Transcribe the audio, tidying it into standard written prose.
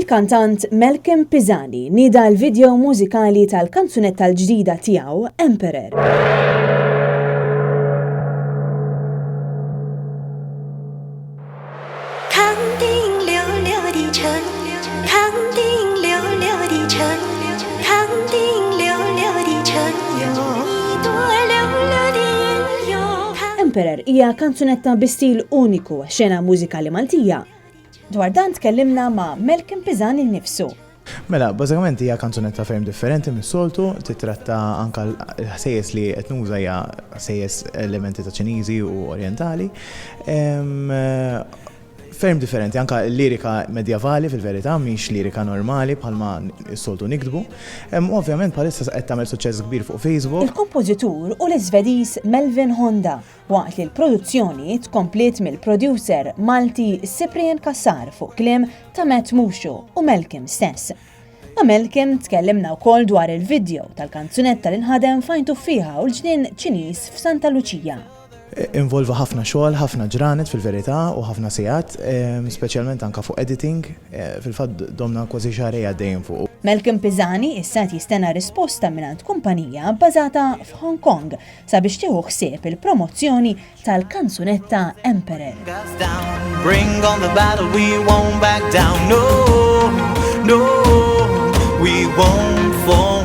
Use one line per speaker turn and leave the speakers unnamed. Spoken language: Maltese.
Il-kantant Malcolm Pisani nida l-video mużikali tal-kanzunetta l-ġdida tiegħu Emperor. Emperor hija kanzunetta bi stil uniku xena mużikali Maltija. Dwar dan tkellimna ma' Malcolm Pisani nnifsu.
Mela, bażikament hija kanzunetta ferm differenti mis-soltu, titratta anke ħsejjes li qed nuża hija ħsejjes elementi ta' Ċiniżi u Orjentali. Ferm differenti, anka l-lirika medjavali fil-verità mhix lirika normali bħalma s-soltu nikdbu. Ovvjament bħalissa qed tagħmel suċċess kbir fuq Facebook.
Il-kompożitur u l-Iżvediż Melvin Honda waqt li l-produzzjoni tkomplet mill-producer Malti Cyprian Kassar fuq kliem ta' Matt Mushu u Malcolm stess. Ma' Malcolm tkellimna wkoll dwar il-video tal-kanzunetta li nħadem fajntu fiha u l-ġnien Ċiniż f'Santa Lucia.
Involva ħafna xogħol, ħafna ġranet fil-verità u ħafna sigħat, speċjalment anke fuq editing, fil-fatt domna kważi xahrejn għaddejjin fuq.
Malcolm Pisani issa jistenna risposta mingħand kumpanija bbażata f'Hong Kong sabiex tieħu ħsieb il-promozzjoni tal-kanzunetta Emperor.
Bring on the battle, we won't back down. No, we won't fall.